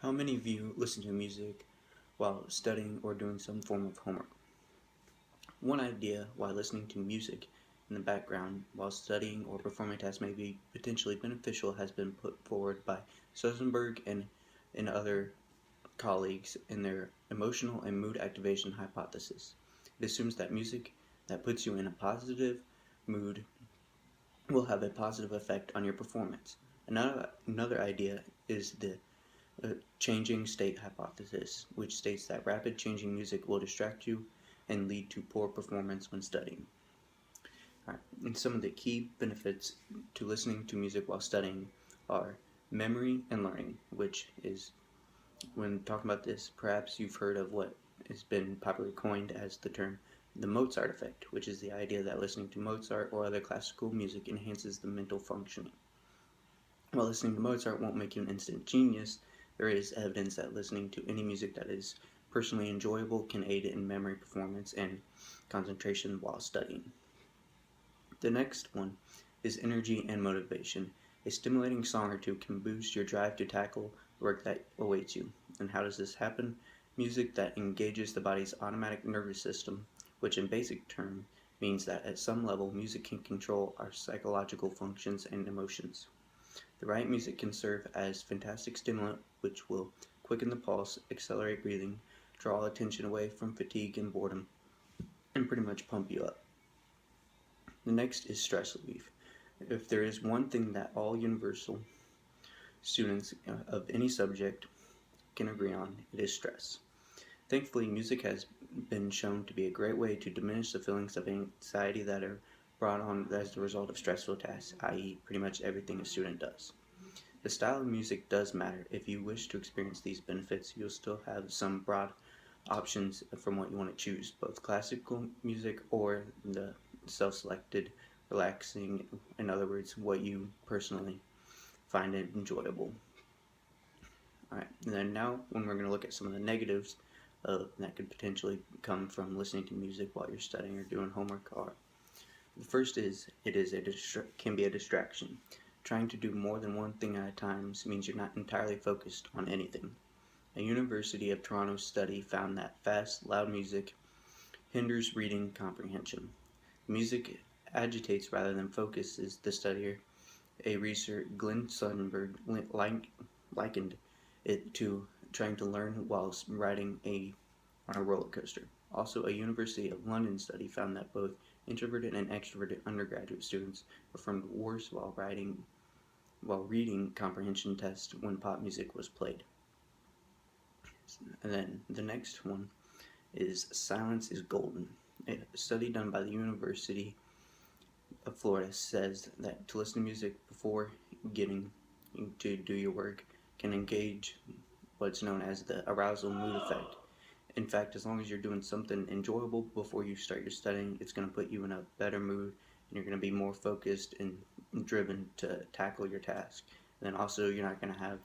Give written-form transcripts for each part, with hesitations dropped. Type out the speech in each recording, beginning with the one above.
How many of you listen to music while studying or doing some form of homework? One idea why listening to music in the background while studying or performing tasks may be potentially beneficial has been put forward by Susenberg and other colleagues in their emotional and mood activation hypothesis. It assumes that music that puts you in a positive mood will have a positive effect on your performance. Another idea is the changing state hypothesis, which states that rapid changing music will distract you and lead to poor performance when studying. Alright, and some of the key benefits to listening to music while studying are memory and learning, which is, when talking about this, perhaps you've heard of what has been popularly coined as the term the Mozart effect, which is the idea that listening to Mozart or other classical music enhances the mental functioning. While listening to Mozart won't make you an instant genius, there is evidence that listening to any music that is personally enjoyable can aid in memory performance and concentration while studying. The next one is energy and motivation. A stimulating song or two can boost your drive to tackle the work that awaits you. And how does this happen? Music that engages the body's automatic nervous system, which in basic terms means that at some level music can control our psychological functions and emotions. The right music can serve as fantastic stimulant which will quicken the pulse, accelerate breathing, draw attention away from fatigue and boredom, and pretty much pump you up. The next is stress relief. If there is one thing that all universal students of any subject can agree on, it is stress. Thankfully, music has been shown to be a great way to diminish the feelings of anxiety that are brought on as the result of stressful tasks, i.e., pretty much everything a student does. The style of music does matter. If you wish to experience these benefits, you'll still have some broad options from what you want to choose, both classical music or the self-selected, relaxing, in other words, what you personally find it enjoyable. Alright, and then now when we're going to look at some of the negatives that could potentially come from listening to music while you're studying or doing homework are, the first is can be a distraction. Trying to do more than one thing at a time means you're not entirely focused on anything. A University of Toronto study found that fast, loud music hinders reading comprehension. Music agitates rather than focuses the studier. A researcher, Glenn Sundberg, likened it to trying to learn whilst riding on a roller coaster. Also, a University of London study found that both introverted and extroverted undergraduate students performed worse while reading comprehension tests when pop music was played. And then the next one is silence is golden. A study done by the University of Florida says that to listen to music before getting to do your work can engage what's known as the arousal mood effect. In fact, as long as you're doing something enjoyable before you start your studying, it's going to put you in a better mood and you're going to be more focused and driven to tackle your task. And then also, you're not going to have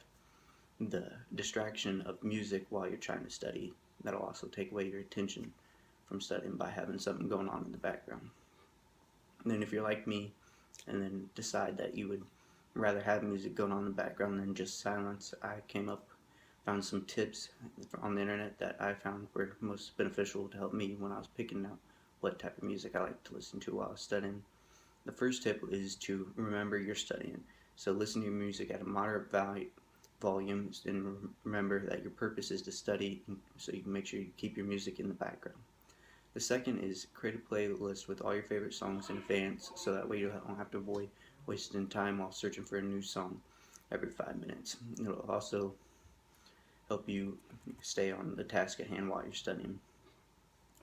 the distraction of music while you're trying to study. That'll also take away your attention from studying by having something going on in the background. And then if you're like me and then decide that you would rather have music going on in the background than just silence, I found some tips on the internet that I found were most beneficial to help me when I was picking out what type of music I like to listen to while I was studying. The first tip is to remember you're studying. So listen to your music at a moderate volume and remember that your purpose is to study, so you can make sure you keep your music in the background. The second is create a playlist with all your favorite songs in advance, so that way you don't have to avoid wasting time while searching for a new song every 5 minutes. It'll also help you stay on the task at hand while you're studying.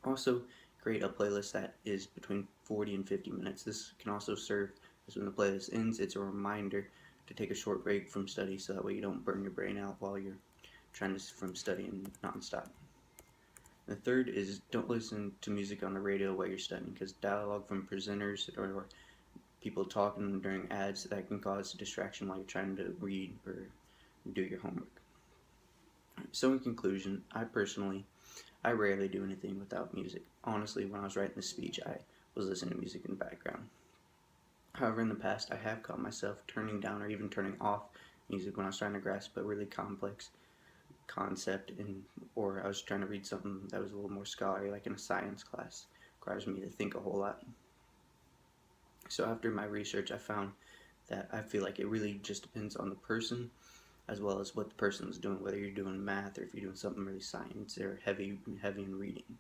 Also, create a playlist that is between 40 and 50 minutes. This can also serve as when the playlist ends, it's a reminder to take a short break from study so that way you don't burn your brain out while you're trying from studying nonstop. The third is don't listen to music on the radio while you're studying, because dialogue from presenters or people talking during ads, that can cause a distraction while you're trying to read or do your homework. So in conclusion, I rarely do anything without music. Honestly, when I was writing this speech, I was listening to music in the background. However, in the past, I have caught myself turning down or even turning off music when I was trying to grasp a really complex concept or I was trying to read something that was a little more scholarly, like in a science class. It requires me to think a whole lot. So after my research, I found that I feel like it really just depends on the person as well as what the person is doing, whether you're doing math or if you're doing something really science or heavy in reading.